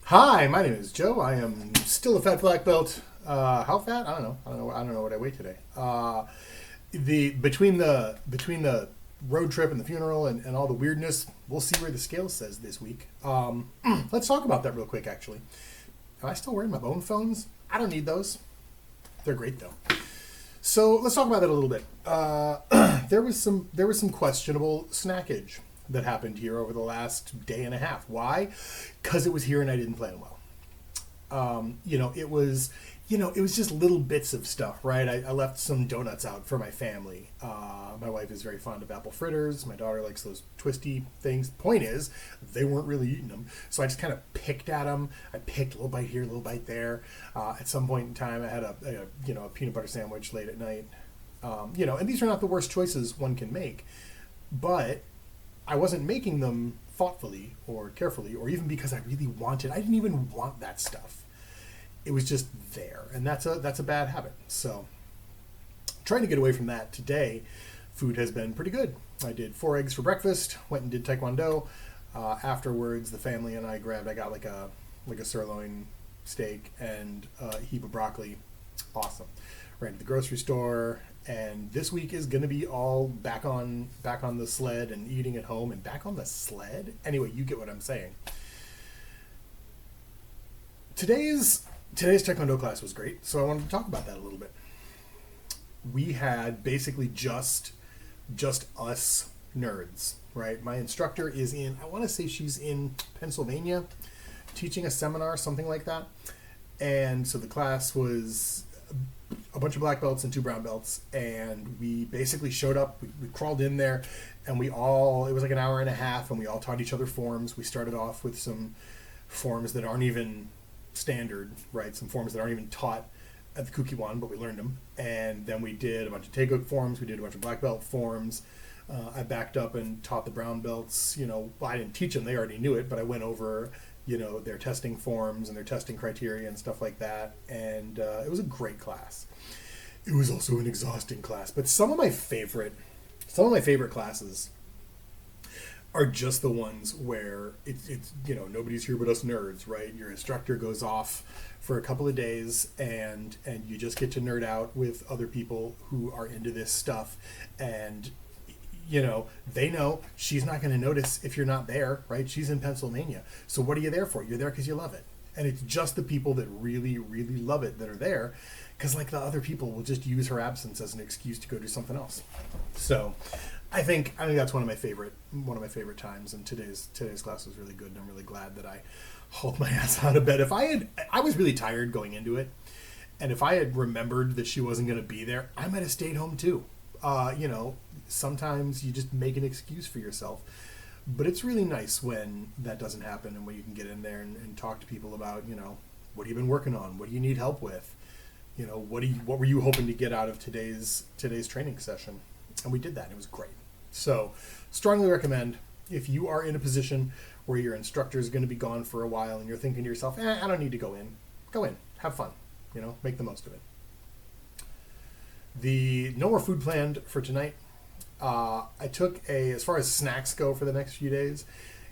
Hi, my name is Joe. I am still a fat black belt. How fat? I don't know. I don't know what I weigh today. The between the road trip and the funeral and all the weirdness, we'll see where the scale says this week. Let's talk about that real quick. Actually, am I still wearing my bone phones? I don't need those. They're great though. So let's talk about that a little bit. There was some questionable snackage that happened here over the last day and a half. Why? Because it was here and I didn't plan well. It was just little bits of stuff, right? I left some donuts out for my family. My wife is very fond of apple fritters. My daughter likes those twisty things. Point is, they weren't really eating them, so I just kind of picked at them. I picked a little bite here, a little bite there. At some point in time, I had a peanut butter sandwich late at night. And these are not the worst choices one can make, but I wasn't making them thoughtfully or carefully or even because I really wanted. I didn't even want that stuff. It was just there, and that's a bad habit. So trying to get away from that today. Food has been pretty good. I did 4 eggs for breakfast, went and did taekwondo. Afterwards, the family and I got like a sirloin steak and a heap of broccoli. Awesome. Ran to the grocery store, and this week is going to be all back on the sled and eating at home and back on the sled. Anyway, you get what I'm saying. Today's taekwondo class was great, so I wanted to talk about that a little bit. We had basically just us nerds, right? My instructor is I want to say she's in Pennsylvania, teaching a seminar, something like that. And so the class was a bunch of black belts and 2 brown belts, and we basically showed up. We crawled in there, and it was like an hour and a half, and we all taught each other forms. We started off with some forms that aren't even standard, right? Some forms that aren't even taught at the Kukiwan, but we learned them. And then we did a bunch of Taeguk forms. We did a bunch of black belt forms. I backed up and taught the brown belts. I didn't teach them; they already knew it, but I went over their testing forms and their testing criteria and stuff like that. And it was a great class. It was also an exhausting class, but some of my favorite classes are just the ones where it's nobody's here but us nerds, right? Your instructor goes off for a couple of days and you just get to nerd out with other people who are into this stuff, and they know she's not going to notice if you're not there, right? She's in Pennsylvania. So what are you there for? You're there because you love it. And it's just the people that really, really love it that are there, because like the other people will just use her absence as an excuse to go do something else. So I think that's one of my favorite times, and today's class was really good, and I'm really glad that I hauled my ass out of bed. I was really tired going into it, and if I had remembered that she wasn't going to be there, I might have stayed home too. Sometimes you just make an excuse for yourself, but it's really nice when that doesn't happen and when you can get in there and talk to people about, what have you been working on? What do you need help with? What were you hoping to get out of today's training session? And we did that, and it was great. So strongly recommend, if you are in a position where your instructor is going to be gone for a while and you're thinking to yourself, I don't need to go in, have fun, make the most of it. No more food planned for tonight. I took as far as snacks go for the next few days,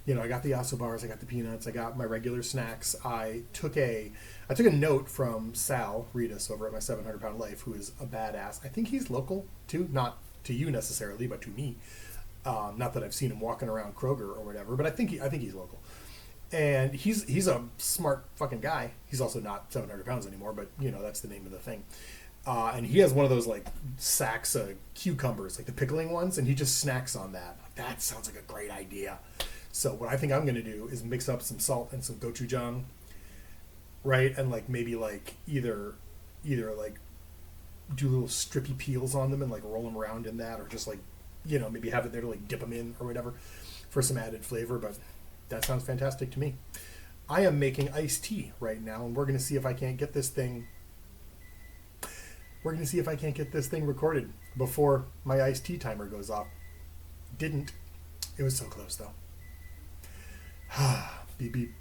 I got the aso bars, I got the peanuts, I got my regular snacks. I took a note from Sal Reedus over at my 700 Pound Life, who is a badass. I think he's local too, not to you necessarily, but to me. Not that I've seen him walking around Kroger or whatever, but I think he's local. And he's a smart fucking guy. He's also not 700 pounds anymore, but that's the name of the thing. And he has one of those like sacks of cucumbers, like the pickling ones, and he just snacks on that. That sounds like a great idea. So what I think I'm going to do is mix up some salt and some gochujang, right? And like maybe like either like do little strippy peels on them and like roll them around in that, or just like maybe have it there to like dip them in or whatever for some added flavor. But that sounds fantastic to me. I am making iced tea right now, and we're going to see if I can't get this thing. We're going to see if I can't get this thing recorded before my iced tea timer goes off. Didn't. It was so close though. Beep beep.